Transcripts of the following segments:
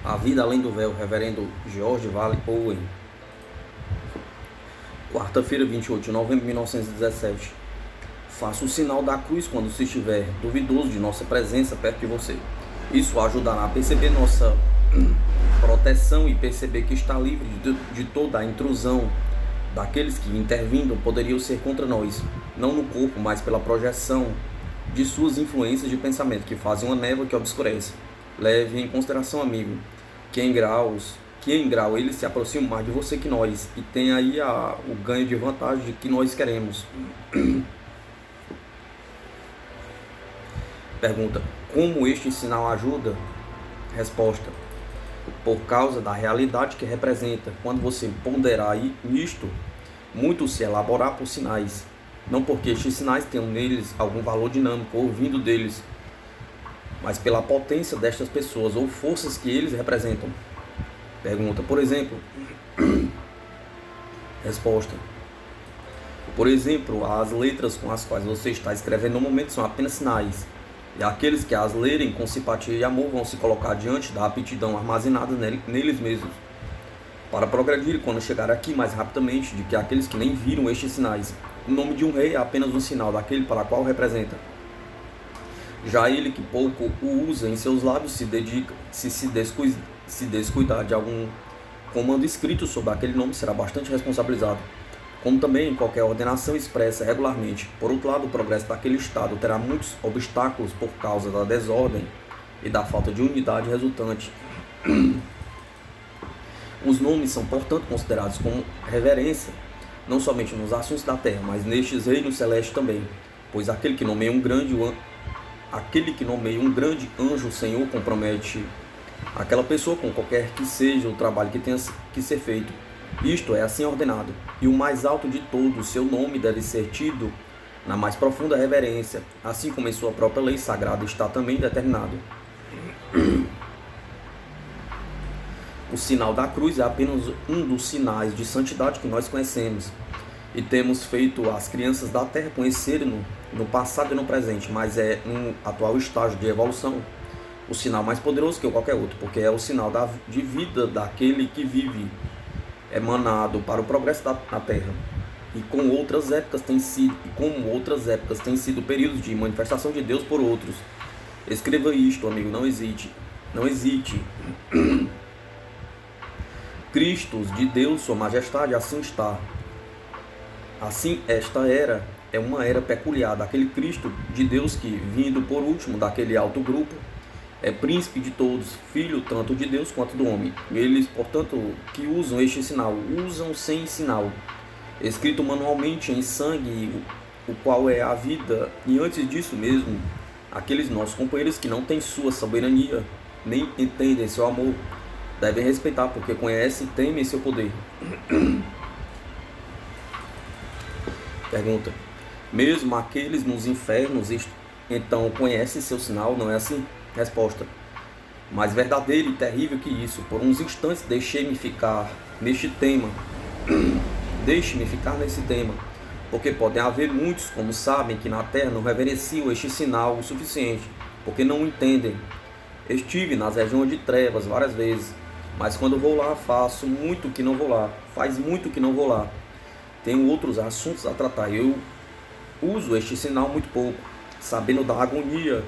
A Vida Além do Véu, Reverendo George Vale Owen. Quarta-feira, 28 de novembro de 1917. Faça o sinal da cruz quando se estiver duvidoso de nossa presença perto de você. Isso ajudará a perceber nossa proteção e perceber que está livre de toda a intrusão daqueles que, intervindo, poderiam ser contra nós, não no corpo, mas pela projeção de suas influências de pensamento, que fazem uma névoa que obscurece. Leve em consideração, amigo, que em grau eles se aproximam mais de você que nós, e tem aí o ganho de vantagem de que nós queremos. Pergunta: como este sinal ajuda? Resposta: por causa da realidade que representa. Quando você ponderar nisto, muito se elaborar por sinais, não porque estes sinais tenham neles algum valor dinâmico ou vindo deles, mas pela potência destas pessoas ou forças que eles representam. Pergunta: por exemplo. Resposta: por exemplo, as letras com as quais você está escrevendo no momento são apenas sinais, e aqueles que as lerem com simpatia e amor vão se colocar diante da aptidão armazenada neles mesmos, para progredir quando chegar aqui mais rapidamente de que aqueles que nem viram estes sinais. O nome de um rei é apenas um sinal daquele para qual representa. Já ele que pouco o usa em seus lábios se descuidar de algum comando escrito sobre aquele nome, será bastante responsabilizado, como também em qualquer ordenação expressa regularmente. Por outro lado, o progresso daquele estado terá muitos obstáculos por causa da desordem e da falta de unidade resultante. Os nomes são, portanto, considerados com reverência, não somente nos assuntos da terra, mas nestes reinos celestes também, pois aquele que nomeia um grande anjo Senhor compromete aquela pessoa com qualquer que seja o trabalho que tenha que ser feito. Isto é assim ordenado, e o mais alto de todos, seu nome deve ser tido na mais profunda reverência, assim como em sua própria lei sagrada está também determinado. O sinal da cruz é apenas um dos sinais de santidade que nós conhecemos, e temos feito as crianças da terra conhecerem no passado e no presente, mas é um atual estágio de evolução, o sinal mais poderoso que qualquer outro, porque é o sinal de vida daquele que vive, emanado para o progresso da terra. E como outras épocas têm sido períodos de manifestação de Deus por outros. Escreva isto, amigo, não hesite. Não hesite. Cristo de Deus, sua majestade, assim está. Assim, esta era é uma era peculiar daquele Cristo de Deus que, vindo por último daquele alto grupo, é príncipe de todos, filho tanto de Deus quanto do homem. Eles, portanto, que usam este sinal, usam sem sinal, escrito manualmente em sangue, o qual é a vida. E antes disso mesmo, aqueles nossos companheiros que não têm sua soberania, nem entendem seu amor, devem respeitar, porque conhecem e temem seu poder. Pergunta: mesmo aqueles nos infernos, então conhecem seu sinal, não é assim? Resposta: mais verdadeiro e terrível que isso. Por uns instantes deixe-me ficar nesse tema, porque podem haver muitos, como sabem, que na terra não reverenciam este sinal o suficiente, porque não o entendem. Estive nas regiões de trevas várias vezes, mas quando vou lá faz muito que não vou lá. Tenho outros assuntos a tratar. Eu uso este sinal muito pouco, sabendo da agonia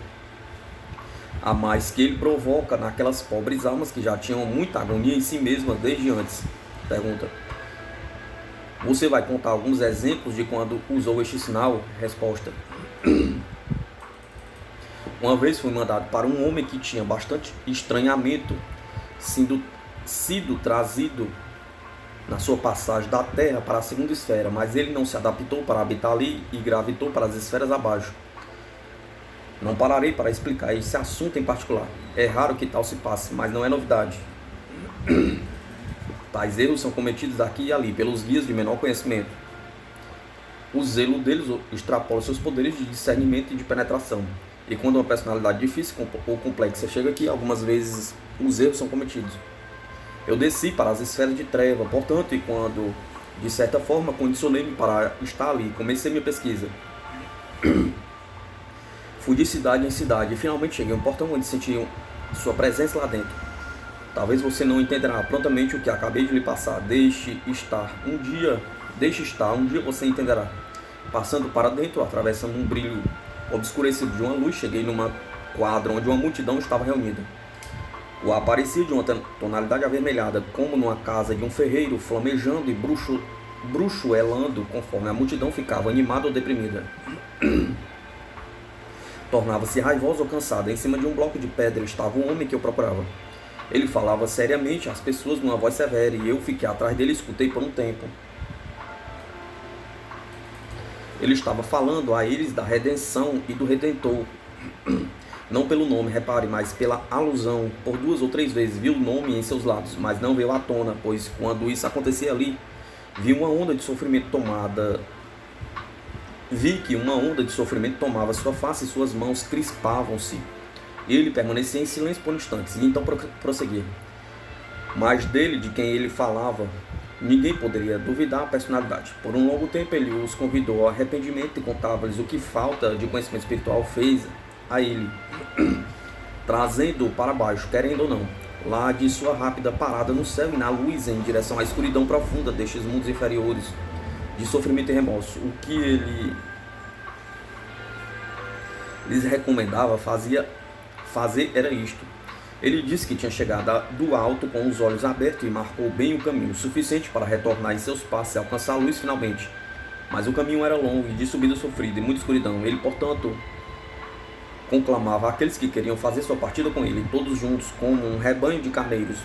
a mais que ele provoca naquelas pobres almas que já tinham muita agonia em si mesmas desde antes. Pergunta: você vai contar alguns exemplos de quando usou este sinal? Resposta: uma vez fui mandado para um homem que tinha bastante estranhamento, sido trazido na sua passagem da terra para a segunda esfera, mas ele não se adaptou para habitar ali e gravitou para as esferas abaixo. Não pararei para explicar esse assunto em particular. É raro que tal se passe, mas não é novidade. Tais erros são cometidos aqui e ali pelos guias de menor conhecimento. O zelo deles extrapola seus poderes de discernimento e de penetração. E quando uma personalidade difícil ou complexa chega aqui, algumas vezes os erros são cometidos. Eu desci para as esferas de treva, portanto, e quando, de certa forma, condicionei-me para estar ali, comecei minha pesquisa. Fui de cidade em cidade e finalmente cheguei a um portão onde senti sua presença lá dentro. Talvez você não entenderá prontamente o que acabei de lhe passar. Deixe estar, um dia você entenderá. Passando para dentro, atravessando um brilho obscurecido de uma luz, cheguei numa quadra onde uma multidão estava reunida. O ar parecia de uma tonalidade avermelhada, como numa casa de um ferreiro, flamejando e bruxuelando conforme a multidão ficava animada ou deprimida. Tornava-se raivosa ou cansada. Em cima de um bloco de pedra estava um homem que eu procurava. Ele falava seriamente às pessoas numa voz severa, e eu fiquei atrás dele e escutei por um tempo. Ele estava falando a eles da redenção e do Redentor. Não pelo nome, repare, mas pela alusão. Por 2 ou 3 vezes vi o nome em seus lábios, mas não veio à tona, pois quando isso acontecia ali, vi que uma onda de sofrimento tomava sua face e suas mãos crispavam-se. Ele permanecia em silêncio por instantes, e então prosseguia. Mas dele, de quem ele falava, ninguém poderia duvidar a personalidade. Por um longo tempo ele os convidou ao arrependimento e contava-lhes o que falta de conhecimento espiritual fez a ele, trazendo-o para baixo, querendo ou não, lá de sua rápida parada no céu e na luz em direção à escuridão profunda destes mundos inferiores, de sofrimento e remorso. O que ele lhes recomendava fazer era isto. Ele disse que tinha chegado do alto com os olhos abertos e marcou bem o caminho, suficiente para retornar em seus passos e alcançar a luz finalmente. Mas o caminho era longo e de subida sofrida e muita escuridão. Ele, portanto, conclamava aqueles que queriam fazer sua partida com ele, todos juntos, como um rebanho de carneiros,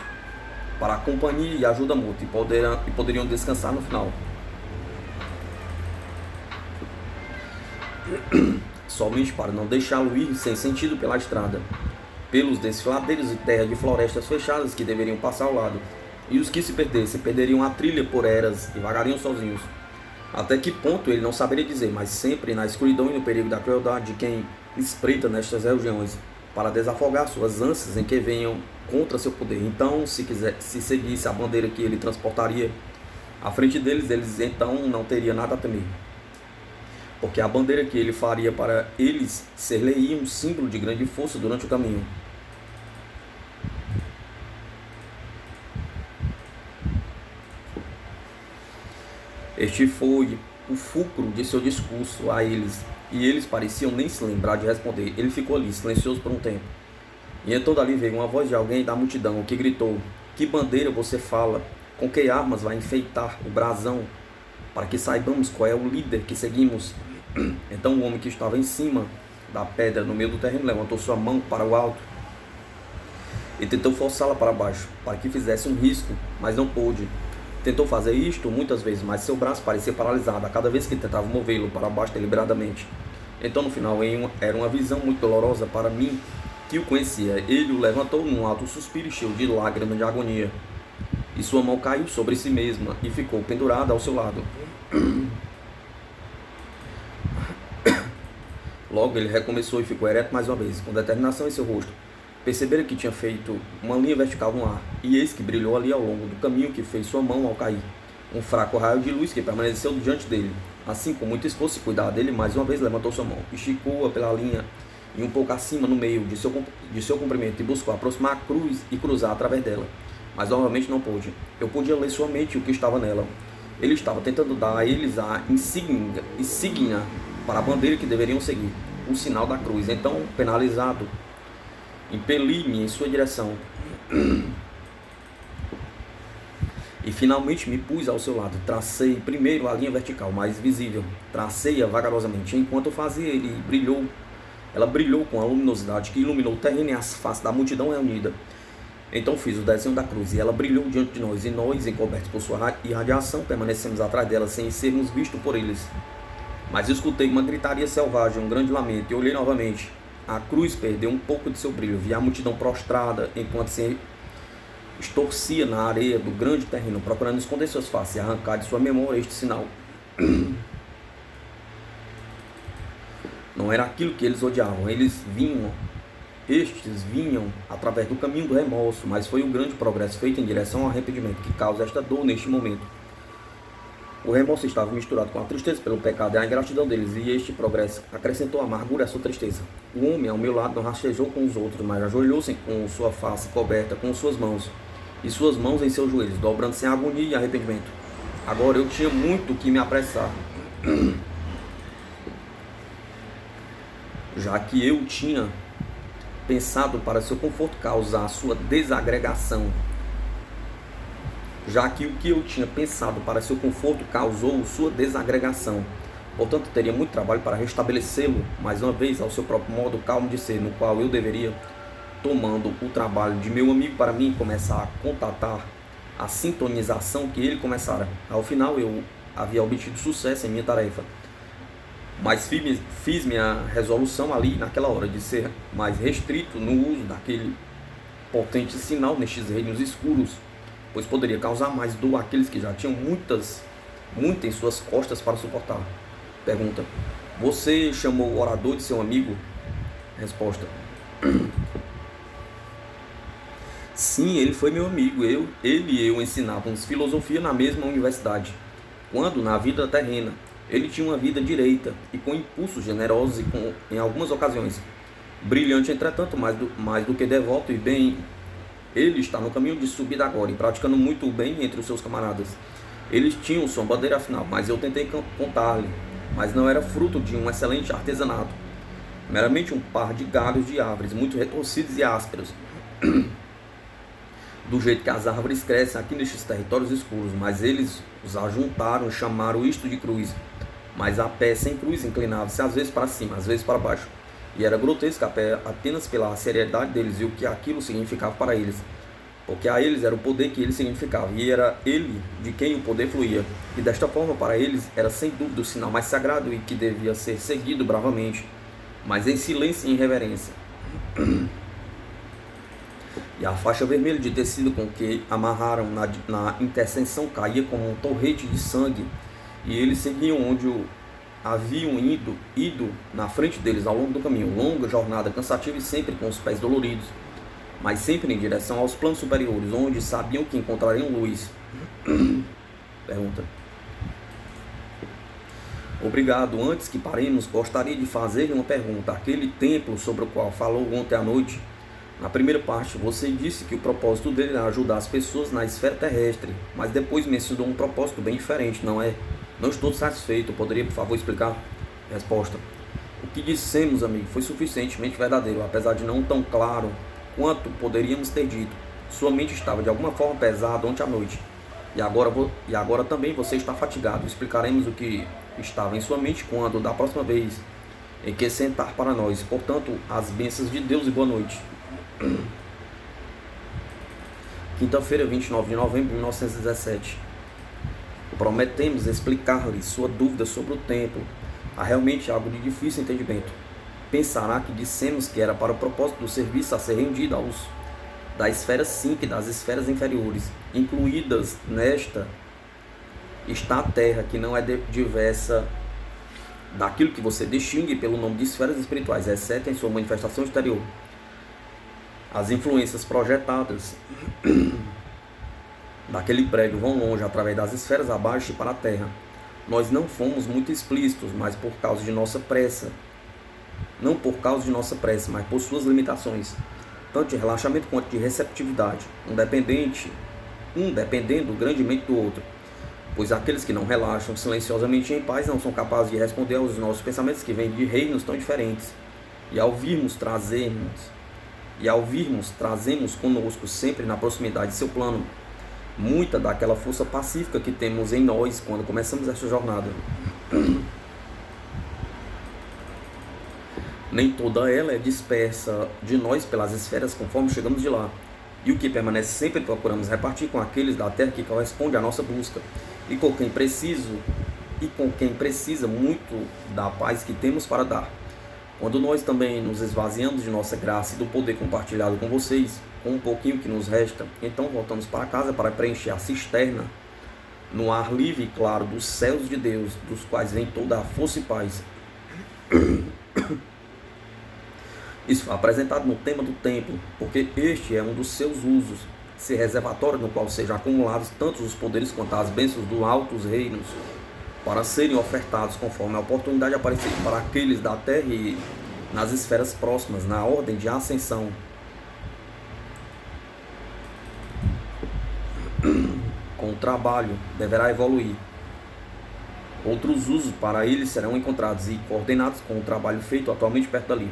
para a companhia e ajuda mútua, e poderiam descansar no final. Somente para não deixá-lo ir sem sentido pela estrada, pelos desfiladeiros de terra de florestas fechadas que deveriam passar ao lado, e os que se perdessem, perderiam a trilha por eras e vagariam sozinhos. Até que ponto ele não saberia dizer, mas sempre na escuridão e no perigo da crueldade de quem espreita nestas regiões, para desafogar suas ânsias em que venham contra seu poder. Então, se seguisse a bandeira que ele transportaria à frente deles, eles então não teriam nada a temer, porque a bandeira que ele faria para eles ser-lhe um símbolo de grande força durante o caminho. Este foi o fulcro de seu discurso a eles, e eles pareciam nem se lembrar de responder. Ele ficou ali, silencioso por um tempo. E então dali veio uma voz de alguém da multidão, que gritou: "Que bandeira você fala? Com que armas vai enfeitar o brasão, para que saibamos qual é o líder que seguimos?" Então o homem que estava em cima da pedra, no meio do terreno, levantou sua mão para o alto e tentou forçá-la para baixo, para que fizesse um risco, mas não pôde. Tentou fazer isto muitas vezes, mas seu braço parecia paralisado a cada vez que tentava movê-lo para baixo deliberadamente. Então, no final, era uma visão muito dolorosa para mim, que o conhecia. Ele o levantou num alto suspiro cheio de lágrimas de agonia, e sua mão caiu sobre si mesma e ficou pendurada ao seu lado. Logo ele recomeçou e ficou ereto mais uma vez, com determinação em seu rosto. Perceberam que tinha feito uma linha vertical no ar, e eis que brilhou ali ao longo do caminho que fez sua mão ao cair. Um fraco raio de luz que permaneceu diante dele. Assim, com muito esforço e cuidado, ele mais uma vez levantou sua mão, esticou-a pela linha e um pouco acima no meio de seu comprimento, e buscou aproximar a cruz e cruzar através dela. Mas novamente não pôde. Eu podia ler somente o que estava nela. Ele estava tentando dar a eles a insígnia para a bandeira que deveriam seguir, o sinal da cruz. Então, penalizado, impeli-me em sua direção e finalmente me pus ao seu lado. Tracei primeiro a linha vertical mais visível, tracei-a vagarosamente. Enquanto eu fazia, ela brilhou com a luminosidade que iluminou o terreno e as faces da multidão reunida. Então fiz o desenho da cruz, e ela brilhou diante de nós, e nós, encobertos por sua irradiação, permanecemos atrás dela sem sermos vistos por eles. Mas escutei uma gritaria selvagem, um grande lamento, e olhei novamente. A cruz perdeu um pouco de seu brilho. Vi a multidão prostrada enquanto se estorcia na areia do grande terreno, procurando esconder suas faces e arrancar de sua memória este sinal. Não era aquilo que eles odiavam. Estes vinham através do caminho do remorso, mas foi o grande progresso feito em direção ao arrependimento que causa esta dor neste momento. O remorso estava misturado com a tristeza pelo pecado e a ingratidão deles, e este progresso acrescentou amargura à sua tristeza. O homem ao meu lado não rastejou com os outros, mas ajoelhou-se com sua face coberta com suas mãos, e suas mãos em seus joelhos, dobrando-se em agonia e arrependimento. Agora eu tinha muito que me apressar, já que eu tinha pensado para seu conforto causar sua desagregação. Já que o que eu tinha pensado para seu conforto causou sua desagregação. Portanto, teria muito trabalho para restabelecê-lo, mais uma vez, ao seu próprio modo calmo de ser, no qual eu deveria, tomando o trabalho de meu amigo para mim, começar a contatar a sintonização que ele começara. Ao final, eu havia obtido sucesso em minha tarefa, mas fiz minha resolução ali, naquela hora, de ser mais restrito no uso daquele potente sinal nestes reinos escuros, pois poderia causar mais dor àqueles que já tinham muito em suas costas para suportar. Pergunta: você chamou o orador de seu amigo? Resposta: sim, ele foi meu amigo. Ele e eu ensinávamos filosofia na mesma universidade. Quando, na vida terrena, ele tinha uma vida direita e com impulsos generosos e em algumas ocasiões brilhante, entretanto, mais do que devoto e bem. Ele está no caminho de subida agora e praticando muito bem entre os seus camaradas. Eles tinham sua bandeira final, mas eu tentei contar-lhe, mas não era fruto de um excelente artesanato, meramente um par de galhos de árvores muito retorcidos e ásperos, do jeito que as árvores crescem aqui nestes territórios escuros. Mas eles os ajuntaram e chamaram isto de cruz. Mas a pé sem cruz inclinava-se às vezes para cima, às vezes para baixo, e era grotesco apenas pela seriedade deles e o que aquilo significava para eles, porque a eles era o poder que ele significava, e era ele de quem o poder fluía, e desta forma para eles era sem dúvida o sinal mais sagrado e que devia ser seguido bravamente, mas em silêncio e em reverência. E a faixa vermelha de tecido com que amarraram na interseção caía como um torrente de sangue, e eles seguiam onde haviam ido na frente deles ao longo do caminho, longa jornada cansativa e sempre com os pés doloridos, mas sempre em direção aos planos superiores, onde sabiam que encontrariam luz. Pergunta: obrigado. Antes que paremos, gostaria de fazer-lhe uma pergunta. Aquele templo sobre o qual falou ontem à noite, na primeira parte, você disse que o propósito dele era ajudar as pessoas na esfera terrestre, mas depois mencionou um propósito bem diferente, não é? Não estou satisfeito. Poderia, por favor, explicar? Resposta: o que dissemos, amigo, foi suficientemente verdadeiro, apesar de não tão claro quanto poderíamos ter dito. Sua mente estava de alguma forma pesada ontem à noite, e agora também você está fatigado. Explicaremos o que estava em sua mente quando, da próxima vez em que sentar para nós. Portanto, as bênçãos de Deus e boa noite. Quinta-feira, 29 de novembro de 1917. Prometemos explicar-lhe sua dúvida sobre o templo. Há realmente algo de difícil entendimento. Pensará que dissemos que era para o propósito do serviço a ser rendido da esfera 5 e das esferas inferiores. Incluídas nesta está a terra, que não é diversa daquilo que você distingue pelo nome de esferas espirituais, exceto em sua manifestação exterior. As influências projetadas daquele prédio vão longe, através das esferas abaixo e para a terra. Nós não fomos muito explícitos, mas por causa de nossa pressa. Não por causa de nossa pressa, mas por suas limitações, tanto de relaxamento quanto de receptividade, um dependendo grandemente do outro. Pois aqueles que não relaxam silenciosamente em paz não são capazes de responder aos nossos pensamentos que vêm de reinos tão diferentes. E ao virmos, trazemos conosco, sempre na proximidade de seu plano, muita daquela força pacífica que temos em nós quando começamos esta jornada. Nem toda ela é dispersa de nós pelas esferas conforme chegamos de lá, e o que permanece sempre procuramos repartir com aqueles da terra que corresponde à nossa busca, e com quem precisa muito da paz que temos para dar. Quando nós também nos esvaziamos de nossa graça e do poder compartilhado com vocês, com um pouquinho que nos resta, então voltamos para casa para preencher a cisterna no ar livre e claro dos céus de Deus, dos quais vem toda a força e paz. Isso foi apresentado no tema do templo, porque este é um dos seus usos. ser reservatório no qual sejam acumulados tanto os poderes quanto as bênçãos dos altos reinos, para serem ofertados conforme a oportunidade aparecer para aqueles da terra e nas esferas próximas, na ordem de ascensão. Com o trabalho, deverá evoluir. Outros usos para eles serão encontrados e coordenados com o trabalho feito atualmente perto dali.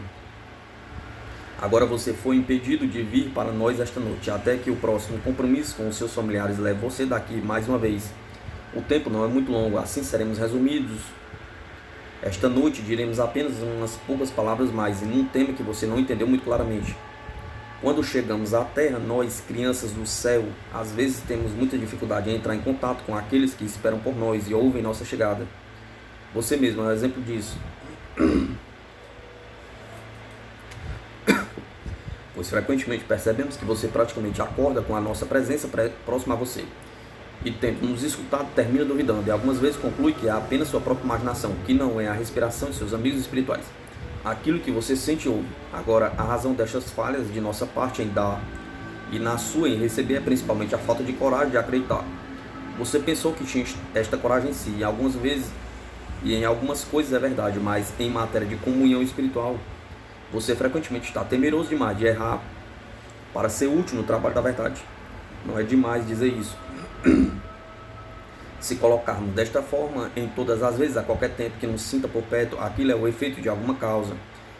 Agora você foi impedido de vir para nós esta noite, até que o próximo compromisso com os seus familiares leve você daqui mais uma vez. O tempo não é muito longo, assim seremos resumidos. Esta noite diremos apenas umas poucas palavras mais, em um tema que você não entendeu muito claramente. Quando chegamos à Terra, nós, crianças do céu, às vezes temos muita dificuldade em entrar em contato com aqueles que esperam por nós e ouvem nossa chegada. Você mesmo é um exemplo disso. Pois frequentemente percebemos que você praticamente acorda com a nossa presença próxima a você. E tenta nos escutar, termina duvidando e algumas vezes conclui que é apenas sua própria imaginação, que não é a respiração de seus amigos espirituais. Aquilo que você sente e ouve. Agora, a razão destas falhas de nossa parte em dar e na sua em receber é principalmente a falta de coragem de acreditar. Você pensou que tinha esta coragem em si, e algumas vezes e em algumas coisas é verdade, mas em matéria de comunhão espiritual, você frequentemente está temeroso demais de errar para ser útil no trabalho da verdade. Não é demais dizer isso. Se colocarmos desta forma, em todas as vezes, a qualquer tempo que nos sinta por perto, aquilo é o efeito de alguma causa.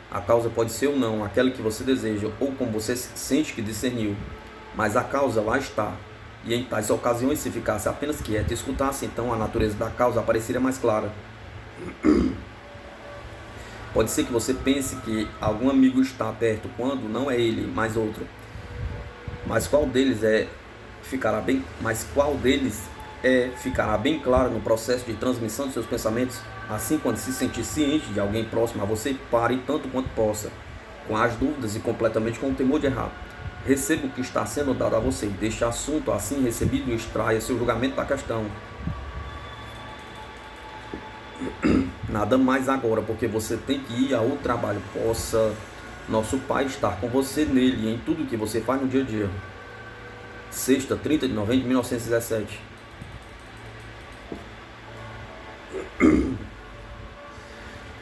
A causa pode ser ou não aquela que você deseja, ou como você sente que discerniu, mas a causa lá está. E em tais ocasiões, se ficasse apenas quieto e escutasse, então a natureza da causa apareceria mais clara. Pode ser que você pense que algum amigo está perto, quando não é ele, mas outro. Mas qual deles ficará bem claro no processo de transmissão de seus pensamentos. Assim, quando se sentir ciente de alguém próximo a você, pare tanto quanto possa, com as dúvidas e completamente com o temor de errar. Receba o que está sendo dado a você, deixe o assunto assim recebido e extraia seu julgamento da questão. Nada mais agora, porque você tem que ir ao trabalho. Possa nosso Pai estar com você nele e em tudo que você faz no dia a dia. Sexta, 30 de novembro de 1917.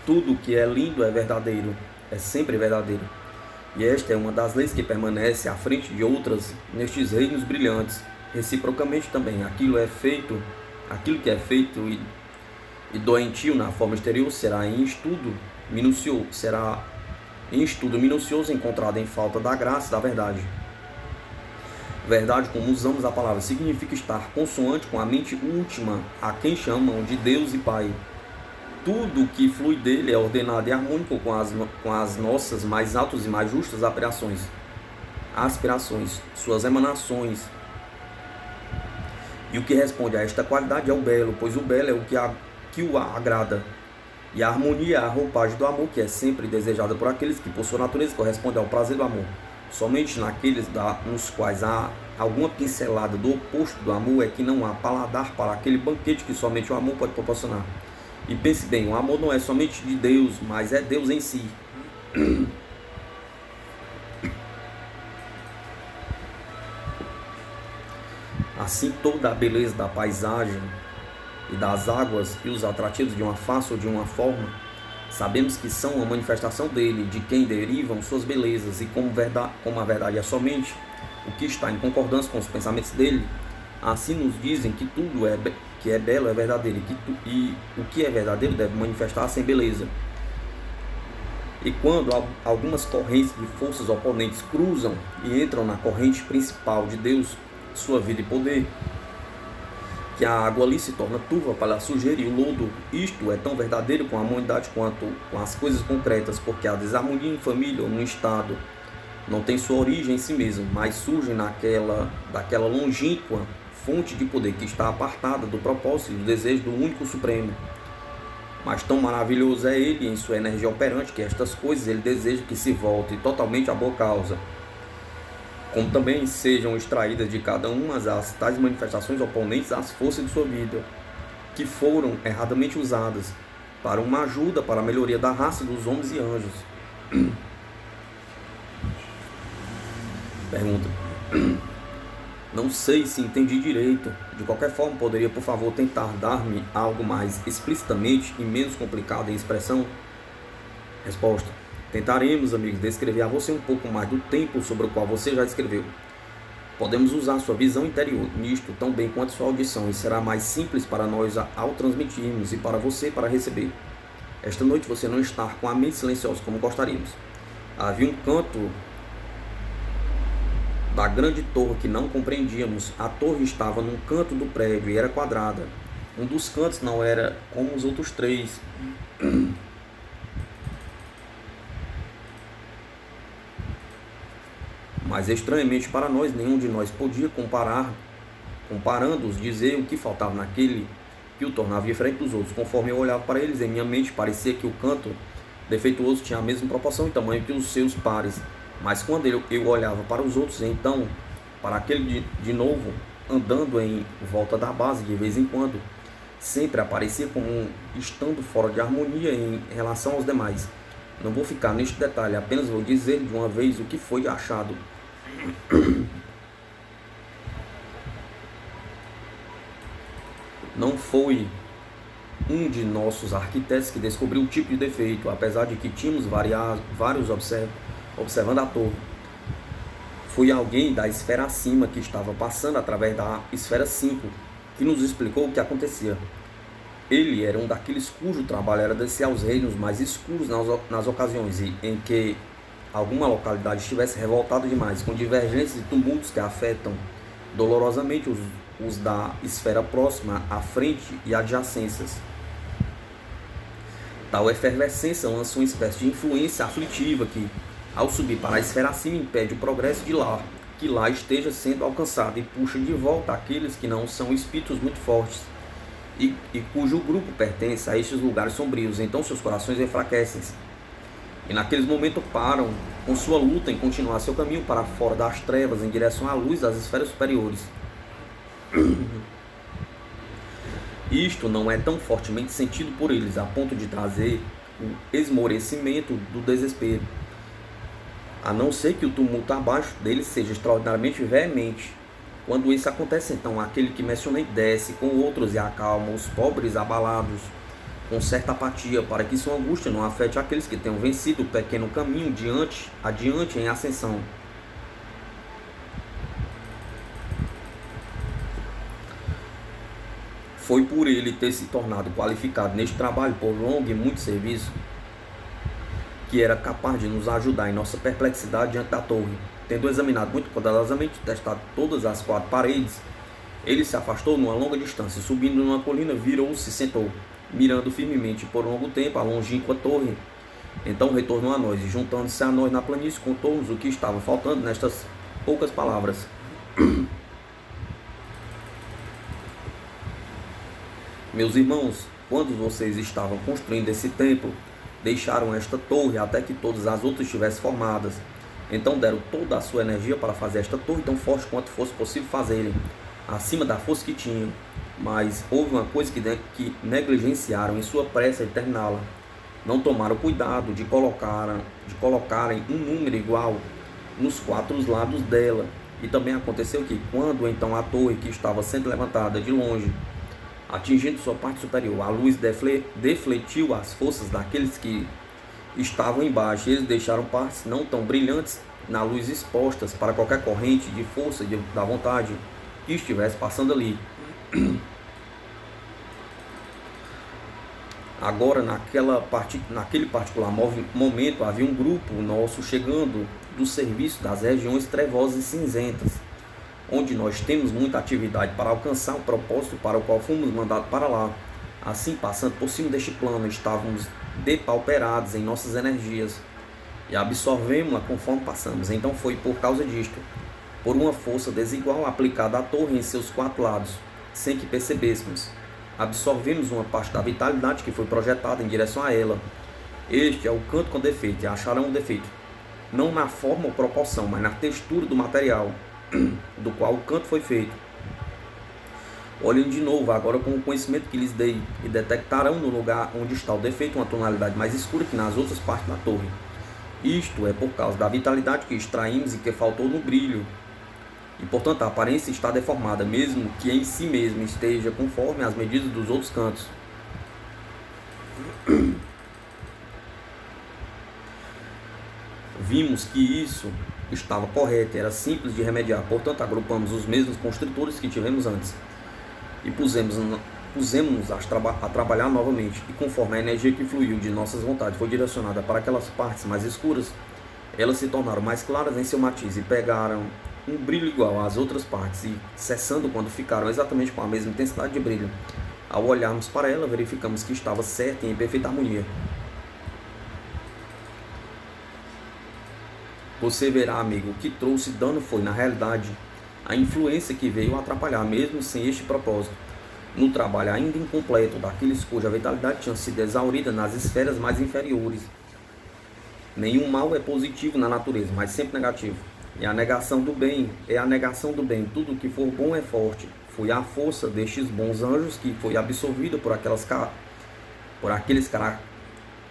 Tudo que é lindo é verdadeiro, é sempre verdadeiro. E esta é uma das leis que permanece à frente de outras nestes reinos brilhantes. Reciprocamente também, aquilo que é feito e doentio na forma exterior será em estudo minucioso encontrado em falta da graça e da verdade. Verdade, como usamos a palavra, significa estar consoante com a mente última, a quem chamam de Deus e Pai. Tudo que flui dele é ordenado e harmônico com as nossas mais altas e mais justas aspirações, suas emanações. E o que responde a esta qualidade é o belo, pois o belo é o que o agrada. E a harmonia é a roupagem do amor, que é sempre desejada por aqueles que, por sua natureza, corresponde ao prazer do amor. Somente naqueles nos quais há alguma pincelada do oposto do amor é que não há paladar para aquele banquete que somente o amor pode proporcionar. E pense bem, o amor não é somente de Deus, mas é Deus em si. Assim, toda a beleza da paisagem e das águas e os atrativos de uma face ou de uma forma, sabemos que são uma manifestação dele, de quem derivam suas belezas, e como a verdade é somente o que está em concordância com os pensamentos dele, assim nos dizem que tudo que é belo é verdadeiro, e o que é verdadeiro deve manifestar-se em beleza. E quando algumas correntes de forças oponentes cruzam e entram na corrente principal de Deus, sua vida e poder, que a água ali se torna turva para a sujeira e o lodo, isto é tão verdadeiro com a humanidade quanto com as coisas concretas, porque a desarmonia em família ou no estado não tem sua origem em si mesmo, mas surge daquela longínqua fonte de poder que está apartada do propósito e do desejo do único supremo. Mas tão maravilhoso é ele em sua energia operante que estas coisas ele deseja que se voltem totalmente à boa causa, como também sejam extraídas de cada uma as tais manifestações oponentes às forças de sua vida, que foram erradamente usadas para uma ajuda para a melhoria da raça dos homens e anjos. Pergunta: Não sei se entendi direito. De qualquer forma, poderia, por favor, tentar dar-me algo mais explicitamente e menos complicado em expressão? Resposta: tentaremos, amigos, descrever a você um pouco mais do tempo sobre o qual você já escreveu. Podemos usar sua visão interior nisto tão bem quanto sua audição, e será mais simples para nós ao transmitirmos e para você para receber. Esta noite você não está com a mente silenciosa como gostaríamos. Havia um canto da grande torre que não compreendíamos. A torre estava num canto do prédio e era quadrada. Um dos cantos não era como os outros três. Mas estranhamente para nós, nenhum de nós podia comparando-os, dizer o que faltava naquele que o tornava diferente dos outros. Conforme eu olhava para eles, em minha mente parecia que o canto defeituoso tinha a mesma proporção e tamanho que os seus pares. Mas quando eu olhava para os outros, então, para aquele de novo, andando em volta da base de vez em quando, sempre aparecia como estando fora de harmonia em relação aos demais. Não vou ficar neste detalhe, apenas vou dizer de uma vez o que foi achado. Não foi um de nossos arquitetos que descobriu o tipo de defeito, apesar de que tínhamos vários observando a torre. Foi alguém da esfera acima que estava passando através da esfera 5 que nos explicou o que acontecia. Ele era um daqueles cujo trabalho era descer aos reinos mais escuros nas ocasiões em que alguma localidade estivesse revoltada demais, com divergências e tumultos que afetam dolorosamente os da esfera próxima, à frente e adjacências. Tal efervescência lança uma espécie de influência aflitiva que, ao subir para a esfera acima, impede o progresso de lá, que lá esteja sendo alcançado, e puxa de volta aqueles que não são espíritos muito fortes e cujo grupo pertence a estes lugares sombrios. Então seus corações enfraquecem-se e naqueles momentos param com sua luta em continuar seu caminho para fora das trevas em direção à luz das esferas superiores. Isto não é tão fortemente sentido por eles a ponto de trazer o esmorecimento do desespero, a não ser que o tumulto abaixo deles seja extraordinariamente veemente. Quando isso acontece, então aquele que mencionei desce com outros e acalma os pobres abalados com certa apatia, para que sua angústia não afete aqueles que tenham vencido o pequeno caminho adiante em ascensão. Foi por ele ter se tornado qualificado neste trabalho por longo e muito serviço que era capaz de nos ajudar em nossa perplexidade diante da torre. Tendo examinado muito cuidadosamente, testado todas as 4 paredes, ele se afastou numa longa distância, subindo numa colina, virou-se e se sentou, mirando firmemente por um longo tempo a longínqua torre. Então retornou a nós e, juntando-se a nós na planície, contou-nos o que estava faltando nestas poucas palavras. Meus irmãos, quando vocês estavam construindo esse templo, deixaram esta torre até que todas as outras estivessem formadas. Então deram toda a sua energia para fazer esta torre tão forte quanto fosse possível fazerem, acima da força que tinham. Mas houve uma coisa que negligenciaram em sua pressa de terminá-la. Não tomaram cuidado de colocarem um número igual nos 4 lados dela. E também aconteceu que, quando então a torre que estava sendo levantada de longe, atingindo sua parte superior, a luz defletiu as forças daqueles que estavam embaixo, e eles deixaram partes não tão brilhantes na luz expostas para qualquer corrente de força da vontade que estivesse passando ali. Agora, naquele particular momento, havia um grupo nosso chegando do serviço das regiões trevosas e cinzentas, onde nós temos muita atividade para alcançar o propósito para o qual fomos mandados para lá. Assim, passando por cima deste plano, estávamos depauperados em nossas energias e absorvemos-la conforme passamos. Então foi por causa disto, por uma força desigual aplicada à torre em seus 4 lados, sem que percebêssemos, absorvemos uma parte da vitalidade que foi projetada em direção a ela. Este é o canto com defeito, e acharão um defeito, não na forma ou proporção, mas na textura do material do qual o canto foi feito. Olhem de novo agora com o conhecimento que lhes dei, e detectarão no lugar onde está o defeito uma tonalidade mais escura que nas outras partes da torre. Isto é por causa da vitalidade que extraímos e que faltou no brilho e, portanto, a aparência está deformada, mesmo que em si mesma esteja conforme as medidas dos outros cantos. Vimos que isso estava correto, era simples de remediar, portanto, agrupamos os mesmos construtores que tivemos antes e pusemos-nos a trabalhar novamente, e conforme a energia que fluiu de nossas vontades foi direcionada para aquelas partes mais escuras, elas se tornaram mais claras em seu matiz e pegaram um brilho igual às outras partes, e cessando quando ficaram exatamente com a mesma intensidade de brilho. Ao olharmos para ela, verificamos que estava certa e em perfeita harmonia. Você verá, amigo, o que trouxe dano foi, na realidade, a influência que veio atrapalhar, mesmo sem este propósito, no trabalho ainda incompleto daqueles cuja vitalidade tinha sido exaurida nas esferas mais inferiores. Nenhum mal é positivo na natureza, mas sempre negativo. E a negação do bem é a negação do bem. Tudo que for bom é forte. Foi a força destes bons anjos que foi absorvida por aqueles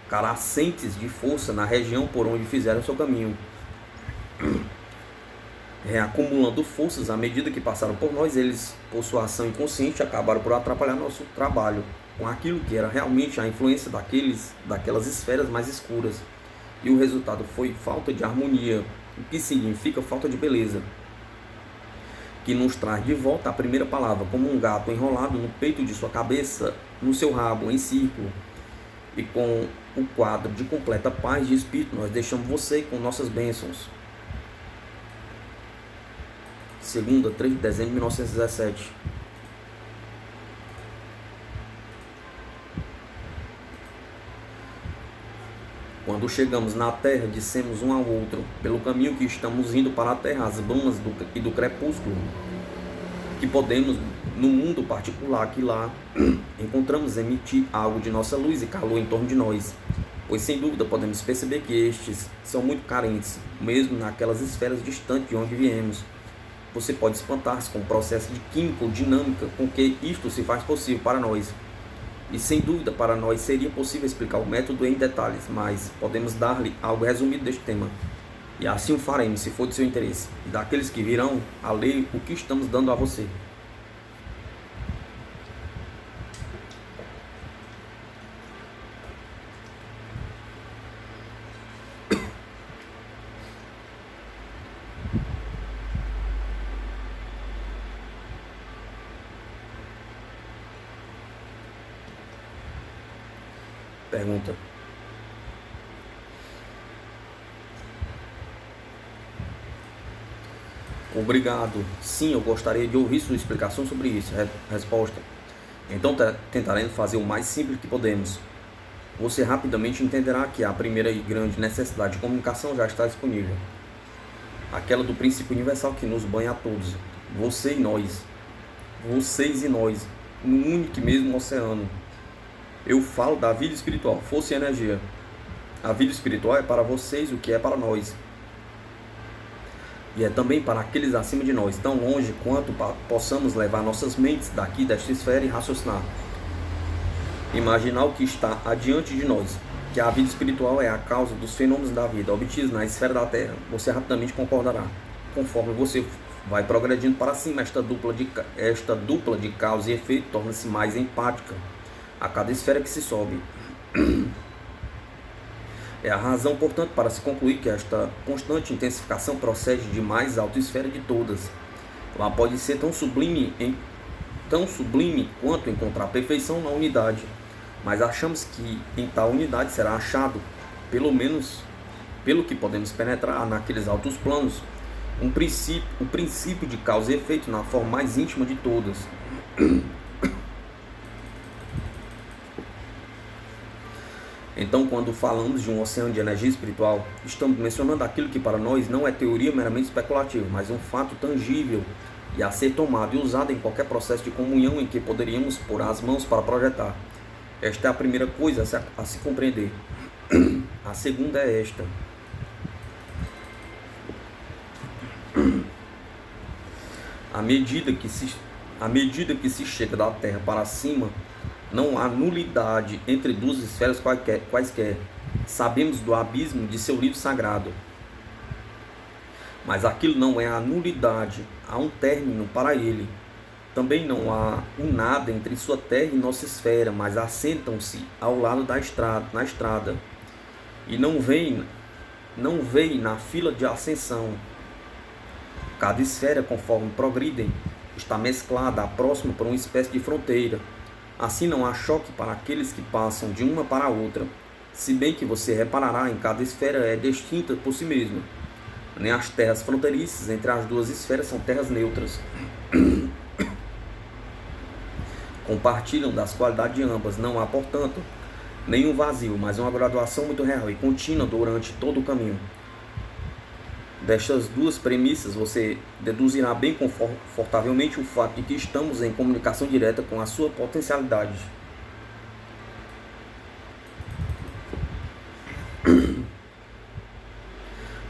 caracentes de força na região por onde fizeram seu caminho, reacumulando forças à medida que passaram por nós. Eles, por sua ação inconsciente, acabaram por atrapalhar nosso trabalho com aquilo que era realmente a influência daquelas esferas mais escuras. E o resultado foi falta de harmonia, o que significa falta de beleza, que nos traz de volta a primeira palavra, como um gato enrolado no peito de sua cabeça, no seu rabo, em círculo. E com o quadro de completa paz de espírito, nós deixamos você com nossas bênçãos. Segunda, 3 de dezembro de 1917. Quando chegamos na terra, dissemos um ao outro, pelo caminho que estamos indo para a terra, as brumas e do crepúsculo, que podemos, no mundo particular que lá encontramos, emitir algo de nossa luz e calor em torno de nós, pois sem dúvida podemos perceber que estes são muito carentes, mesmo naquelas esferas distantes de onde viemos. Você pode espantar-se com o processo de química ou dinâmica com que isto se faz possível para nós. E sem dúvida para nós seria possível explicar o método em detalhes, mas podemos dar-lhe algo resumido deste tema. E assim o faremos, se for de seu interesse, e daqueles que virão a ler o que estamos dando a você. Pergunta. Obrigado. Sim, eu gostaria de ouvir sua explicação sobre isso. Resposta. Então tentaremos fazer o mais simples que podemos. Você rapidamente entenderá que a primeira e grande necessidade de comunicação já está disponível. Aquela do princípio universal que nos banha a todos. Você e nós. Vocês e nós. No único e mesmo oceano. Eu falo da vida espiritual, força e energia. A vida espiritual é para vocês o que é para nós. E é também para aqueles acima de nós, tão longe quanto possamos levar nossas mentes daqui desta esfera e raciocinar. Imaginar o que está adiante de nós, que a vida espiritual é a causa dos fenômenos da vida obtidos na esfera da Terra. Você rapidamente concordará. Conforme você vai progredindo para cima, esta dupla de causa e efeito torna-se mais empática a cada esfera que se sobe. É a razão, portanto, para se concluir que esta constante intensificação procede de mais alta esfera de todas. Ela pode ser tão sublime quanto encontrar perfeição na unidade, mas achamos que em tal unidade será achado, pelo menos pelo que podemos penetrar naqueles altos planos, o princípio de causa e efeito na forma mais íntima de todas. Então, quando falamos de um oceano de energia espiritual, estamos mencionando aquilo que para nós não é teoria meramente especulativa, mas um fato tangível e a ser tomado e usado em qualquer processo de comunhão em que poderíamos pôr as mãos para projetar. Esta é a primeira coisa a se compreender. A segunda é esta. À medida que se chega da Terra para cima, não há nulidade entre duas esferas quaisquer. Sabemos do abismo de seu livro sagrado. Mas aquilo não é a nulidade, há um término para ele. Também não há um nada entre sua terra e nossa esfera, mas assentam-se ao lado da estrada, na estrada, e não vêm na fila de ascensão. Cada esfera, conforme progridem, está mesclada à próxima por uma espécie de fronteira. Assim não há choque para aqueles que passam de uma para a outra, se bem que você reparará em cada esfera é distinta por si mesma. Nem as terras fronteiriças entre as duas esferas são terras neutras. Compartilham das qualidades de ambas. Não há, portanto, nenhum vazio, mas uma graduação muito real e contínua durante todo o caminho. Destas duas premissas, você deduzirá bem confortavelmente o fato de que estamos em comunicação direta com a sua potencialidade.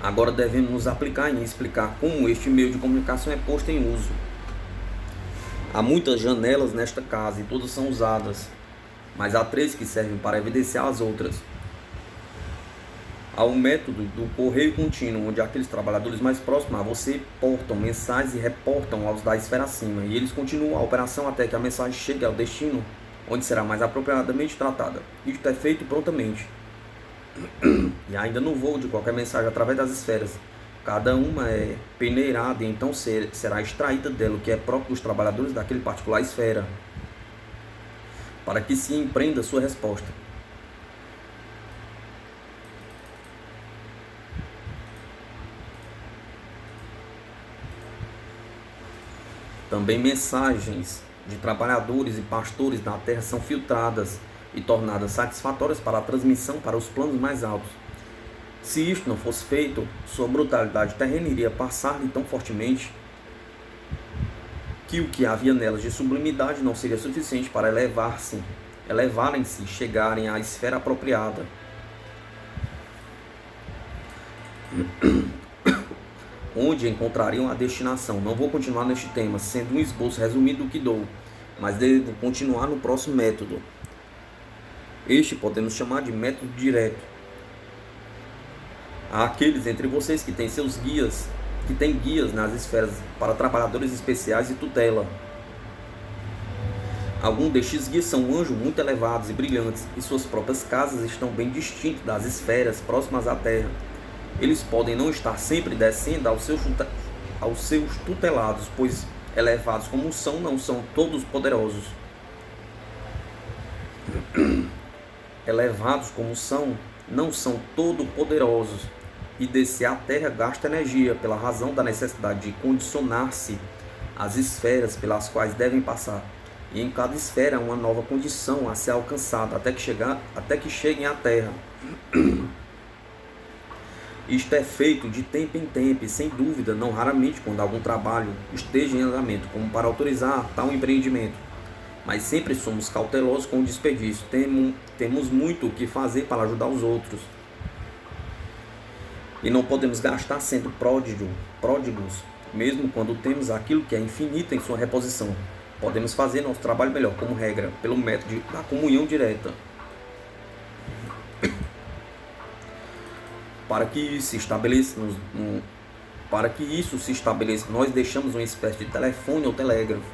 Agora devemos nos aplicar em explicar como este meio de comunicação é posto em uso. Há muitas janelas nesta casa e todas são usadas, mas há 3 que servem para evidenciar as outras. Há um método do correio contínuo, onde aqueles trabalhadores mais próximos a você portam mensagens e reportam aos da esfera acima, e eles continuam a operação até que a mensagem chegue ao destino, onde será mais apropriadamente tratada. Isto é feito prontamente. E ainda no voo de qualquer mensagem através das esferas, cada uma é peneirada e então será extraída dela o que é próprio dos trabalhadores daquele particular esfera, para que se empreenda sua resposta. Também mensagens de trabalhadores e pastores da terra são filtradas e tornadas satisfatórias para a transmissão para os planos mais altos. Se isto não fosse feito, sua brutalidade terrena iria passar-lhe tão fortemente que o que havia nelas de sublimidade não seria suficiente para elevarem-se e chegarem à esfera apropriada. Onde encontrariam a destinação. Não vou continuar neste tema, sendo um esboço resumido do que dou, mas devo continuar no próximo método. Este podemos chamar de método direto. Há aqueles entre vocês que têm seus guias, que têm guias nas esferas para trabalhadores especiais e tutela. Alguns destes guias são anjos muito elevados e brilhantes, e suas próprias casas estão bem distintas das esferas próximas à Terra. Eles podem não estar sempre descendo aos seus tutelados, pois elevados como são, não são todos poderosos. Elevados como são, não são todo-poderosos, e descer à Terra gasta energia pela razão da necessidade de condicionar-se às esferas pelas quais devem passar, e em cada esfera uma nova condição a ser alcançada até que cheguem à Terra. Isto é feito de tempo em tempo e sem dúvida, não raramente quando algum trabalho esteja em andamento, como para autorizar tal empreendimento. Mas sempre somos cautelosos com o desperdício. Temos muito o que fazer para ajudar os outros. E não podemos gastar sendo pródigos, mesmo quando temos aquilo que é infinito em sua reposição. Podemos fazer nosso trabalho melhor, como regra, pelo método da comunhão direta. Para que isso se estabeleça, nós deixamos uma espécie de telefone ou telégrafo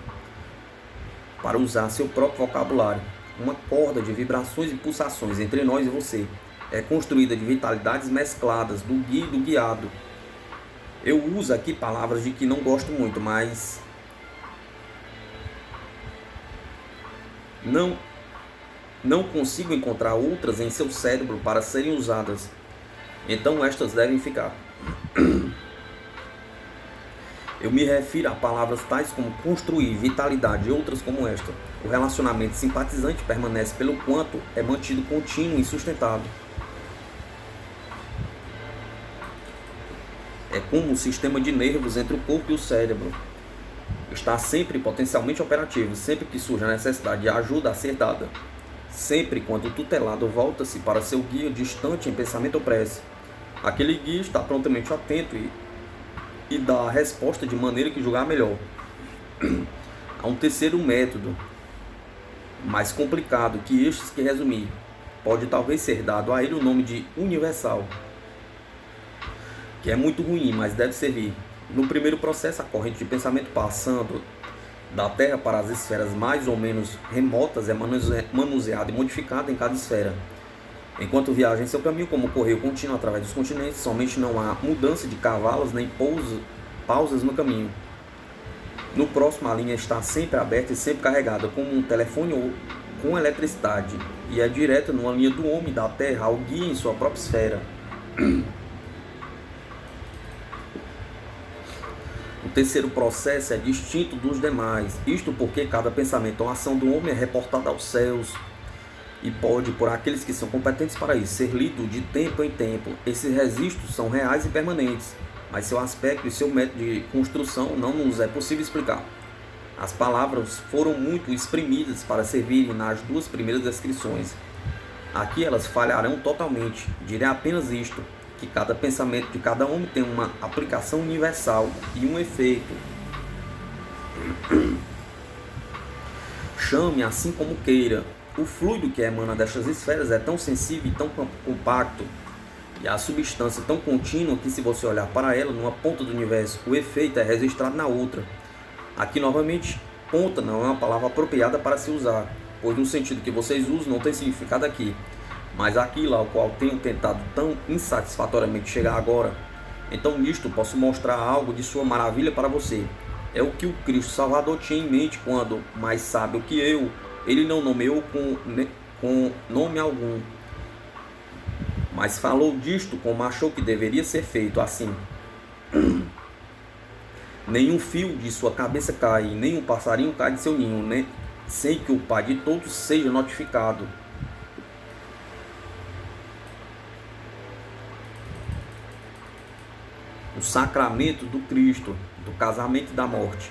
para usar seu próprio vocabulário. Uma corda de vibrações e pulsações entre nós e você. É construída de vitalidades mescladas, do guia e do guiado. Eu uso aqui palavras de que não gosto muito, mas não consigo encontrar outras em seu cérebro para serem usadas. Então estas devem ficar. Eu me refiro a palavras tais como construir, vitalidade e outras como esta. O relacionamento simpatizante permanece pelo quanto é mantido contínuo e sustentado. É como um sistema de nervos entre o corpo e o cérebro. Está sempre potencialmente operativo, sempre que surge a necessidade de ajuda a ser dada. Sempre quando o tutelado volta-se para seu guia distante em pensamento ou prece. Aquele guia está prontamente atento e dá a resposta de maneira que julgar melhor. Há um terceiro método, mais complicado que estes que resumi. Pode talvez ser dado a ele o nome de universal. que é muito ruim, mas deve servir. No primeiro processo, a corrente de pensamento passando da Terra para as esferas mais ou menos remotas é manuseada e modificada em cada esfera. Enquanto viaja em seu caminho como correio contínuo através dos continentes, somente não há mudança de cavalos nem pausas no caminho. No próximo, a linha está sempre aberta e sempre carregada, como um telefone ou com eletricidade, e é direto numa linha do homem da Terra ao guia em sua própria esfera. O terceiro processo é distinto dos demais, isto porque cada pensamento ou ação do homem é reportada aos céus e pode, por aqueles que são competentes para isso, ser lido de tempo em tempo. Esses registros são reais e permanentes, mas seu aspecto e seu método de construção não nos é possível explicar. As palavras foram muito exprimidas para servirem nas duas primeiras descrições. Aqui elas falharão totalmente. Direi apenas isto, que cada pensamento de cada homem tem uma aplicação universal e um efeito. Chame assim como queira. O fluido que emana destas esferas é tão sensível e tão compacto, e a substância tão contínua que, se você olhar para ela numa ponta do universo, o efeito é registrado na outra. Aqui, novamente, ponta não é uma palavra apropriada para se usar, pois no sentido que vocês usam não tem significado aqui, mas aquilo ao qual tenho tentado tão insatisfatoriamente chegar agora. Então nisto posso mostrar algo de sua maravilha para você. É o que o Cristo Salvador tinha em mente quando, mais sábio que eu, ele não nomeou com nome algum, mas falou disto como achou que deveria ser feito assim. Nenhum fio de sua cabeça cai, nem um passarinho cai de seu ninho, né? Sem que o Pai de todos seja notificado. O sacramento do Cristo, do casamento e da morte.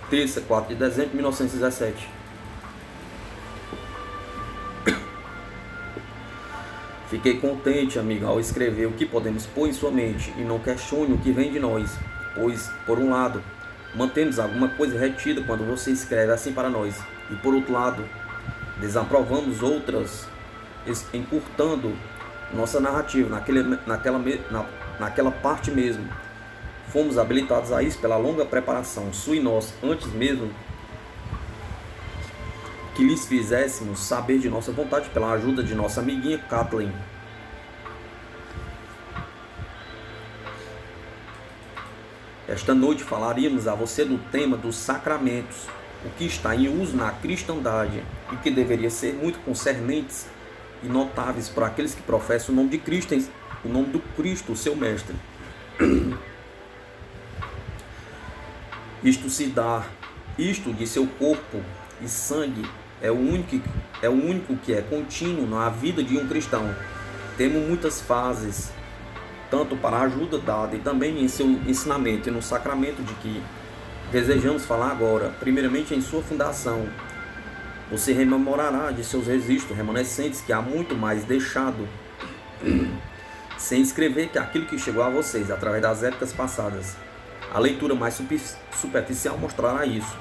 Terça, 4 de dezembro de 1917. Fiquei contente, amigo, ao escrever o que podemos pôr em sua mente e não questione o que vem de nós, pois, por um lado, mantemos alguma coisa retida quando você escreve assim para nós, e por outro lado, desaprovamos outras, encurtando nossa narrativa naquela parte mesmo. Fomos habilitados a isso pela longa preparação sua e nossa, antes mesmo que lhes fizéssemos saber de nossa vontade pela ajuda de nossa amiguinha Kathleen. Esta noite falaríamos a você do tema dos sacramentos, o que está em uso na cristandade e que deveria ser muito concernentes e notáveis para aqueles que professam o nome de Cristo, o nome do Cristo, o seu mestre. Isto de seu corpo e sangue é o único que é contínuo na vida de um cristão. Temos muitas fases, tanto para a ajuda dada e também em seu ensinamento e no sacramento de que desejamos falar agora. Primeiramente, em sua fundação, você rememorará de seus registros remanescentes que há muito mais deixado sem escrever que aquilo que chegou a vocês através das épocas passadas. A leitura mais superficial mostrará isso.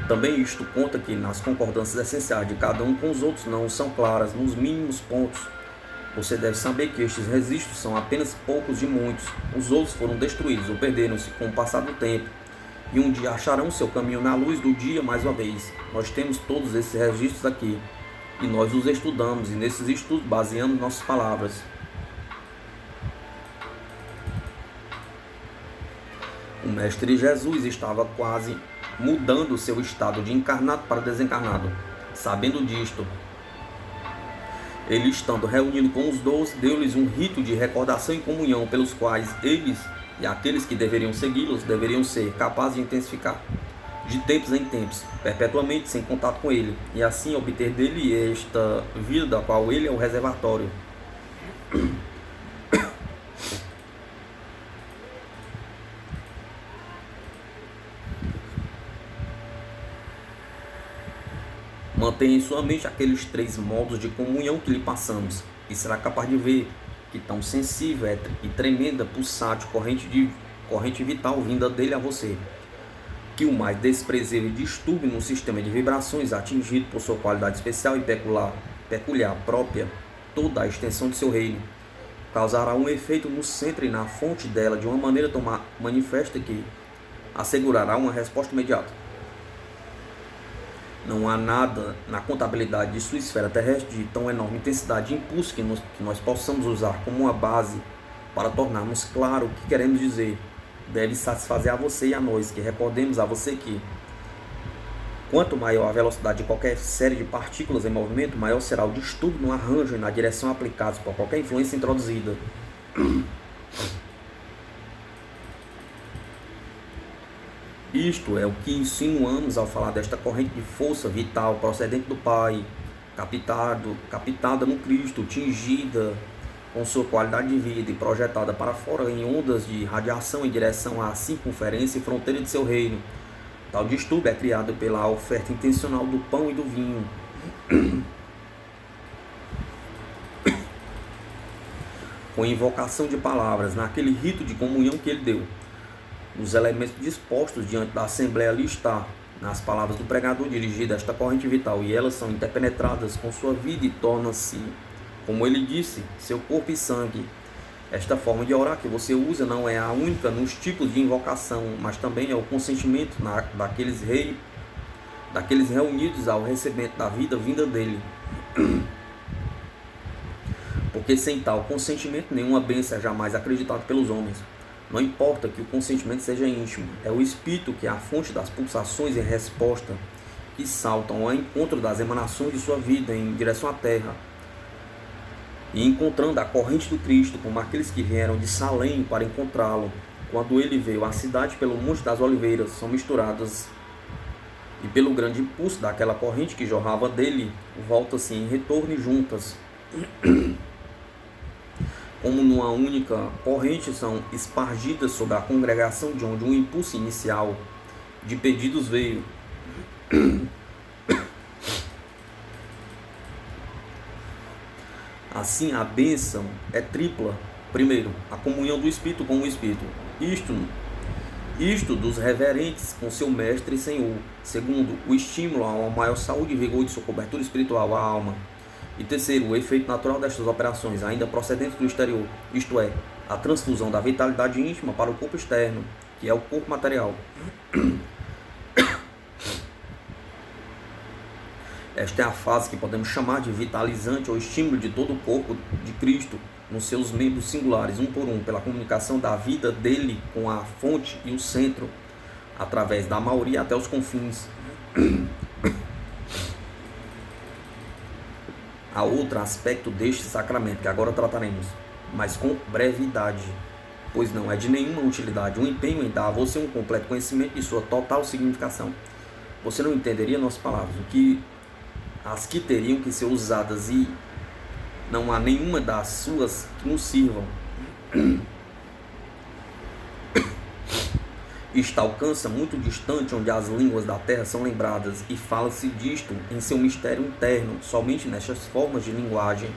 Também isto conta que nas concordâncias essenciais de cada um com os outros não são claras nos mínimos pontos. Você deve saber que estes registros são apenas poucos de muitos. Os outros foram destruídos ou perderam-se com o passar do tempo, e um dia acharão seu caminho na luz do dia mais uma vez. Nós temos todos esses registros aqui, e nós os estudamos, e nesses estudos baseamos nossas palavras. O Mestre Jesus estava quase mudando seu estado de encarnado para desencarnado. Sabendo disto, ele, estando reunido com os 12, deu-lhes um rito de recordação e comunhão, pelos quais eles e aqueles que deveriam segui-los deveriam ser capazes de intensificar de tempos em tempos, perpetuamente sem contato com ele, e assim obter dele esta vida da qual ele é o reservatório. Mantenha em sua mente aqueles 3 modos de comunhão que lhe passamos, e será capaz de ver que tão sensível e tremenda, pulsátil, corrente vital vinda dele a você. que o mais desprezível distúrbio no sistema de vibrações atingido por sua qualidade especial e peculiar própria, toda a extensão de seu reino, causará um efeito no centro e na fonte dela de uma maneira tão manifesta que assegurará uma resposta imediata. Não há nada na contabilidade de sua esfera terrestre de tão enorme intensidade e impulso que nós possamos usar como uma base para tornarmos claro o que queremos dizer. Deve satisfazer a você e a nós, que recordemos a você que quanto maior a velocidade de qualquer série de partículas em movimento, maior será o distúrbio no arranjo e na direção aplicados por qualquer influência introduzida. Isto é o que insinuamos ao falar desta corrente de força vital procedente do Pai, captada no Cristo, tingida com sua qualidade de vida e projetada para fora em ondas de radiação em direção à circunferência e fronteira de seu reino. Tal distúrbio é criado pela oferta intencional do pão e do vinho. Com invocação de palavras, naquele rito de comunhão que ele deu. Os elementos dispostos diante da Assembleia ali está, nas palavras do pregador dirigida a esta corrente vital, e elas são interpenetradas com sua vida e tornam-se, como ele disse, seu corpo e sangue. Esta forma de orar que você usa não é a única nos tipos de invocação, mas também é o consentimento daqueles reunidos ao recebimento da vida vinda dele. Porque sem tal consentimento, nenhuma bênção é jamais acreditada pelos homens. Não importa que o consentimento seja íntimo, é o Espírito que é a fonte das pulsações em resposta, que saltam ao encontro das emanações de sua vida em direção à terra, e encontrando a corrente do Cristo, como aqueles que vieram de Salém para encontrá-lo. Quando ele veio à cidade pelo Monte das Oliveiras, são misturadas, e pelo grande impulso daquela corrente que jorrava dele, volta-se em retorno e juntas. Como numa única corrente, são espargidas sobre a congregação de onde um impulso inicial de pedidos veio. Assim, a bênção é tripla. Primeiro, a comunhão do Espírito com o Espírito. Isto dos reverentes com seu Mestre e Senhor. Segundo, o estímulo a uma maior saúde e vigor de sua cobertura espiritual, a alma. E terceiro, o efeito natural destas operações, ainda procedentes do exterior, isto é, a transfusão da vitalidade íntima para o corpo externo, que é o corpo material. Esta é a fase que podemos chamar de vitalizante ou estímulo de todo o corpo de Cristo, nos seus membros singulares, um por um, pela comunicação da vida dele com a fonte e o centro, através da maioria até os confins. Há outro aspecto deste sacramento que agora trataremos, mas com brevidade, pois não é de nenhuma utilidade o empenho em dar a você um completo conhecimento de sua total significação. Você não entenderia nossas palavras, as que teriam que ser usadas, e não há nenhuma das suas que nos sirvam. Isto alcança muito distante onde as línguas da terra são lembradas, e fala-se disto em seu mistério interno, somente nestas formas de linguagem,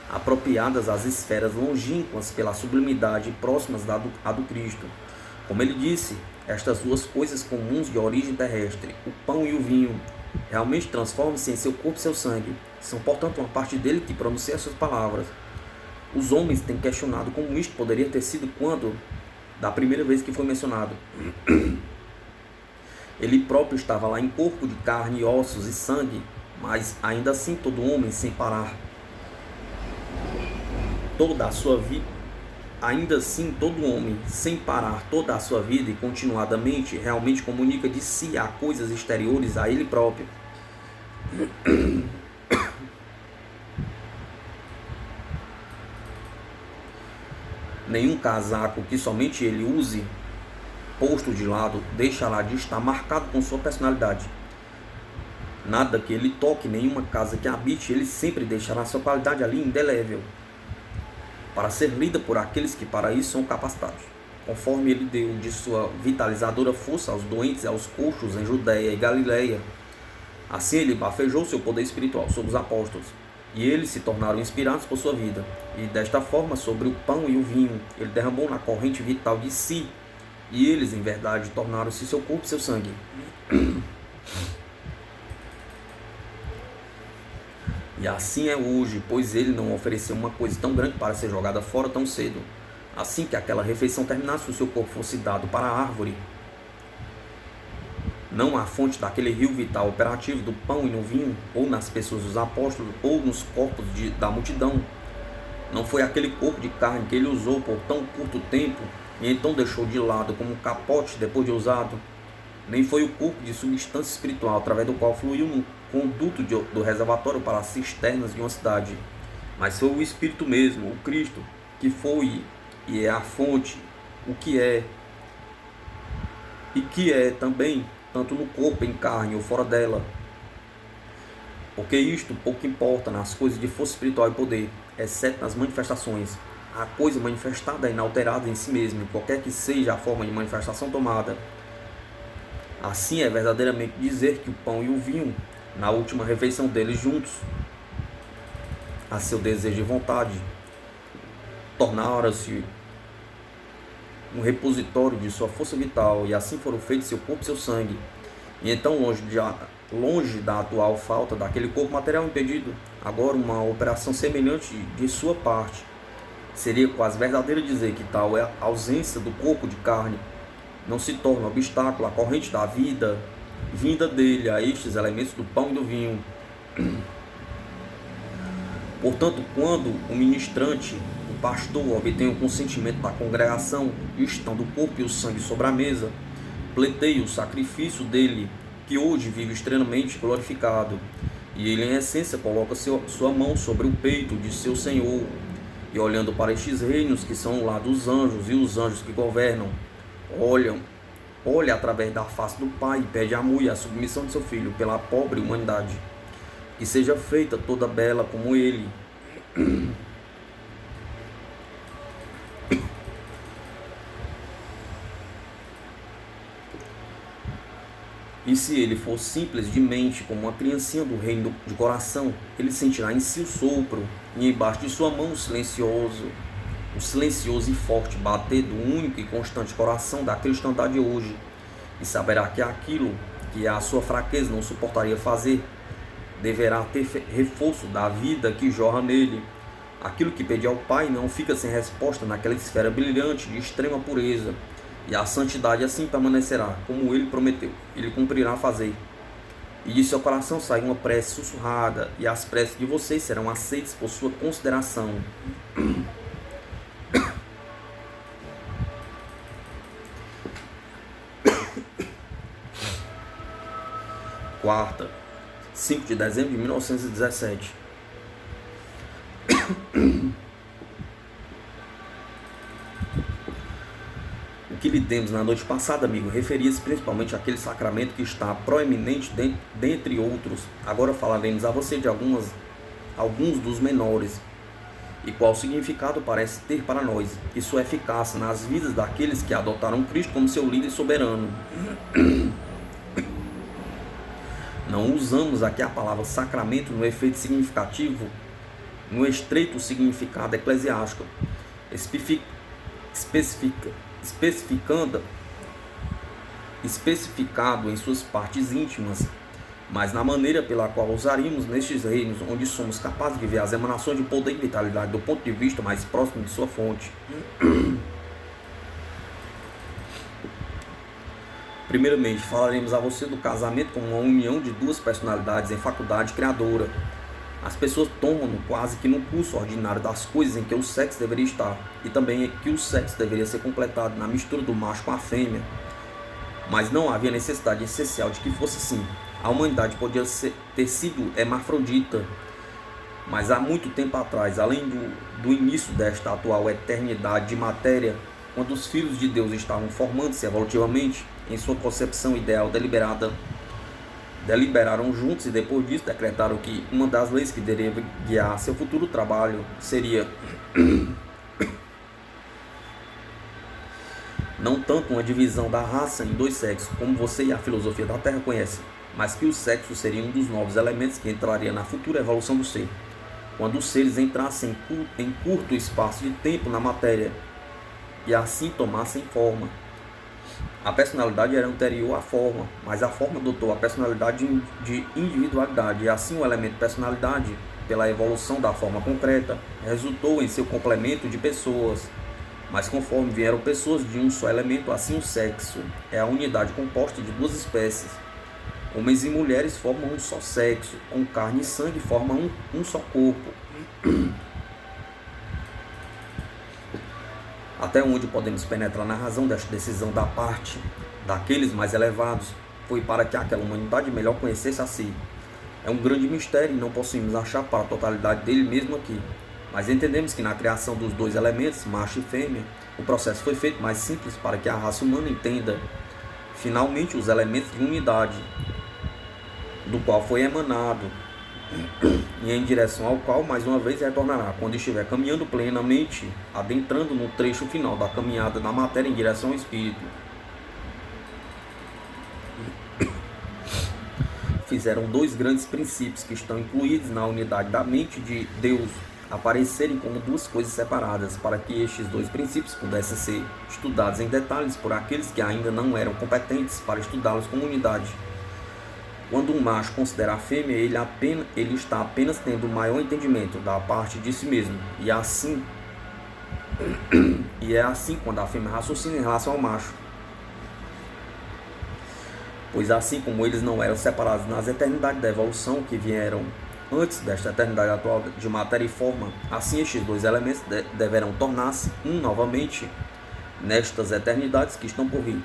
apropriadas às esferas longínquas pela sublimidade próximas à do Cristo. Como ele disse, estas duas coisas comuns de origem terrestre, o pão e o vinho, realmente transformam-se em seu corpo e seu sangue. São, portanto, uma parte dele que pronuncia essas palavras. Os homens têm questionado como isto poderia ter sido quando, da primeira vez que foi mencionado, ele próprio estava lá em corpo de carne, ossos e sangue, mas ainda assim todo homem, sem parar toda a sua vida, ainda assim todo homem, sem parar toda a sua vida e continuadamente, realmente comunica de si a coisas exteriores a ele próprio. Nenhum casaco que somente ele use, posto de lado, deixará de estar marcado com sua personalidade. Nada que ele toque, nenhuma casa que habite, ele sempre deixará sua qualidade ali indelével, para ser lida por aqueles que para isso são capacitados, conforme ele deu de sua vitalizadora força aos doentes e aos coxos em Judéia e Galileia. Assim ele bafejou seu poder espiritual sobre os apóstolos, e eles se tornaram inspirados por sua vida, e desta forma sobre o pão e o vinho ele derramou na corrente vital de si, e eles, em verdade, tornaram-se seu corpo e seu sangue. E assim é hoje, pois ele não ofereceu uma coisa tão grande para ser jogada fora tão cedo. Assim que aquela refeição terminasse, o seu corpo fosse dado para a árvore, não a fonte daquele rio vital operativo do pão e no vinho, ou nas pessoas dos apóstolos, ou nos corpos da multidão. Não foi aquele corpo de carne que ele usou por tão curto tempo e então deixou de lado como um capote depois de usado. Nem foi o corpo de substância espiritual através do qual fluiu no conduto do reservatório para as cisternas de uma cidade, mas foi o Espírito mesmo, o Cristo, que foi e é a fonte, o que é e que é também, tanto no corpo, em carne ou fora dela. Porque isto pouco importa nas coisas de força espiritual e poder, exceto nas manifestações. A coisa manifestada é inalterada em si mesma, qualquer que seja a forma de manifestação tomada. Assim é verdadeiramente dizer que o pão e o vinho, na última refeição deles juntos, a seu desejo e vontade, tornaram-se um repositório de sua força vital, e assim foram feitos seu corpo e seu sangue. E então, longe da atual falta daquele corpo material impedido, agora uma operação semelhante de sua parte. Seria quase verdadeiro dizer que tal é a ausência do corpo de carne não se torna obstáculo à corrente da vida vinda dele, a estes elementos do pão e do vinho. Portanto, quando o ministrante, o pastor, obtém o consentimento da congregação e estão do corpo e o sangue sobre a mesa, pleiteia o sacrifício dele, que hoje vive extremamente glorificado, e ele em essência coloca sua mão sobre o peito de seu Senhor, e olhando para estes reinos que são lá dos anjos e os anjos que governam, olha através da face do Pai e pede amor e a submissão de seu Filho pela pobre humanidade, que seja feita toda bela como ele. E se ele for simples de mente, como uma criancinha do reino de coração, ele sentirá em si o sopro, e embaixo de sua mão o silencioso e forte bater do único e constante coração da cristandade hoje, e saberá que aquilo que a sua fraqueza não suportaria fazer, deverá ter reforço da vida que jorra nele. Aquilo que pede ao Pai não fica sem resposta naquela esfera brilhante de extrema pureza, e a santidade assim permanecerá, como ele prometeu, ele cumprirá fazer. E de seu coração sai uma prece sussurrada, e as preces de vocês serão aceitas por sua consideração. Quarta, 5 de dezembro de 1917. O que lhe demos na noite passada, amigo, referia-se principalmente àquele sacramento que está proeminente dentre outros. Agora falaremos a você de alguns dos menores, e qual significado parece ter para nós, e sua eficácia nas vidas daqueles que adotaram Cristo como seu líder soberano. Não usamos aqui a palavra sacramento no efeito significativo, no estreito significado eclesiástico, especificado em suas partes íntimas, mas na maneira pela qual usaríamos nestes reinos onde somos capazes de ver as emanações de poder e vitalidade do ponto de vista mais próximo de sua fonte. Primeiramente, falaremos a você do casamento como uma união de duas personalidades em faculdade criadora. As pessoas tomam-no quase que no curso ordinário das coisas em que o sexo deveria estar, e também que o sexo deveria ser completado na mistura do macho com a fêmea. Mas não havia necessidade essencial de que fosse assim. A humanidade podia ter sido hermafrodita, mas há muito tempo atrás, além do início desta atual eternidade de matéria, quando os filhos de Deus estavam formando-se evolutivamente em sua concepção ideal deliberaram juntos, e depois disso decretaram que uma das leis que deveria guiar seu futuro trabalho seria não tanto uma divisão da raça em dois sexos, como você e a filosofia da Terra conhecem, mas que o sexo seria um dos novos elementos que entraria na futura evolução do ser, quando os seres entrassem em curto espaço de tempo na matéria e assim tomassem forma. A personalidade era anterior à forma, mas a forma adotou a personalidade de individualidade, e assim o elemento personalidade, pela evolução da forma concreta, resultou em seu complemento de pessoas. Mas conforme vieram pessoas de um só elemento, assim o sexo é a unidade composta de duas espécies. Homens e mulheres formam um só sexo, com carne e sangue formam um só corpo. Até onde podemos penetrar na razão desta decisão da parte daqueles mais elevados, foi para que aquela humanidade melhor conhecesse a si. É um grande mistério e não possuímos achar para a totalidade dele mesmo aqui. Mas entendemos que na criação dos dois elementos, macho e fêmea, o processo foi feito mais simples para que a raça humana entenda finalmente os elementos de unidade, do qual foi emanado, e em direção ao qual mais uma vez retornará, quando estiver caminhando plenamente, adentrando no trecho final da caminhada da matéria em direção ao espírito. Fizeram dois grandes princípios que estão incluídos na unidade da mente de Deus aparecerem como duas coisas separadas, para que estes dois princípios pudessem ser estudados em detalhes por aqueles que ainda não eram competentes para estudá-los como unidade. Quando um macho considera a fêmea, ele está apenas tendo maior entendimento da parte de si mesmo, e é assim quando a fêmea raciocina em relação ao macho. Pois assim como eles não eram separados nas eternidades da evolução que vieram antes desta eternidade atual de matéria e forma, assim estes dois elementos deverão tornar-se um novamente nestas eternidades que estão por vir,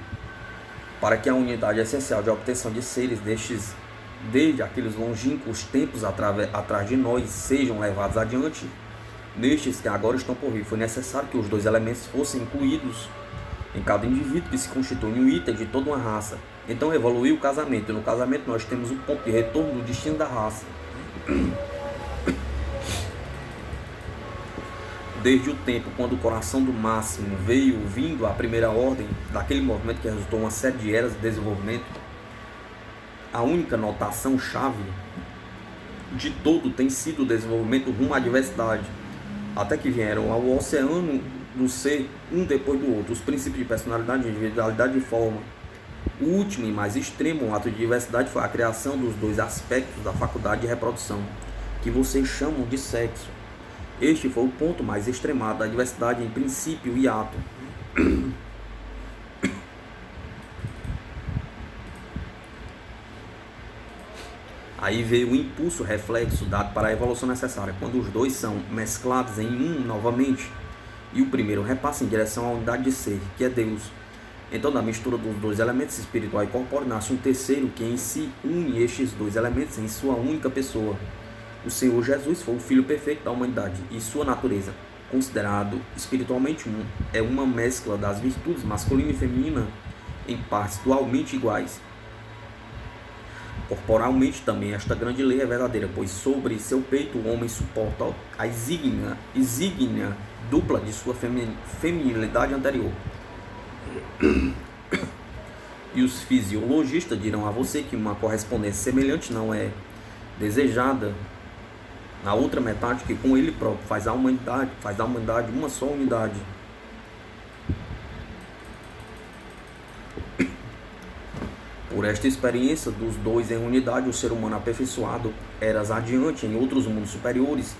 para que a unidade essencial de obtenção de seres desde aqueles longínquos tempos atrás de nós sejam levados adiante. Nestes que agora estão por vir, foi necessário que os dois elementos fossem incluídos em cada indivíduo que se constitui um item de toda uma raça. Então evoluiu o casamento, e no casamento nós temos o ponto de retorno do destino da raça. Desde o tempo quando o coração do máximo veio vindo à primeira ordem daquele movimento que resultou em uma série de eras de desenvolvimento, a única notação-chave de todo tem sido o desenvolvimento rumo à diversidade, até que vieram ao oceano do ser, um depois do outro, os princípios de personalidade, individualidade e forma. O último e mais extremo ato de diversidade foi a criação dos dois aspectos da faculdade de reprodução, que vocês chamam de sexo. Este foi o ponto mais extremado da diversidade em princípio e ato. Aí veio o impulso reflexo dado para a evolução necessária, quando os dois são mesclados em um novamente, e o primeiro repassa em direção à unidade de ser, que é Deus. Então, da mistura dos dois elementos espiritual e corpóreo, nasce um terceiro que em si une estes dois elementos em sua única pessoa. O Senhor Jesus foi o Filho perfeito da humanidade, e sua natureza, considerado espiritualmente é uma mescla das virtudes masculina e feminina em partes dualmente iguais. Corporalmente também esta grande lei é verdadeira, pois sobre seu peito o homem suporta a exígnia dupla de sua feminilidade anterior. E os fisiologistas dirão a você que uma correspondência semelhante não é desejada na outra metade, que com ele próprio faz da humanidade uma só unidade. Por esta experiência dos dois em unidade, o ser humano aperfeiçoado, eras adiante em outros mundos superiores,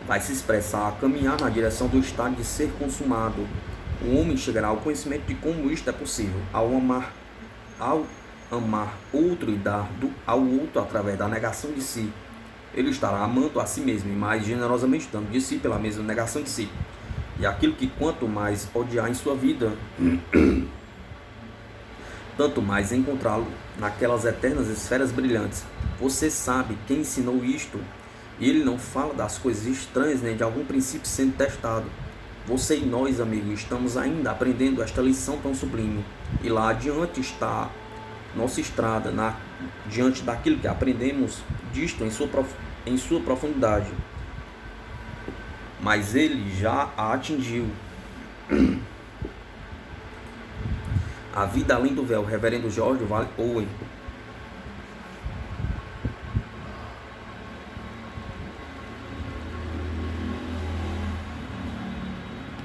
vai se expressar a caminhar na direção do estado de ser consumado. O homem chegará ao conhecimento de como isto é possível, ao amar outro e dar ao outro através da negação de si. Ele estará amando a si mesmo e mais generosamente dando de si pela mesma negação de si. E aquilo que quanto mais odiar em sua vida, tanto mais encontrá-lo naquelas eternas esferas brilhantes. Você sabe quem ensinou isto, e ele não fala das coisas estranhas nem de algum princípio sendo testado. Você e nós, amigo, estamos ainda aprendendo esta lição tão sublime, e lá adiante está nossa estrada, diante daquilo que aprendemos disto em sua profundidade. Mas ele já a atingiu. A Vida Além do Véu, Reverendo George Owen.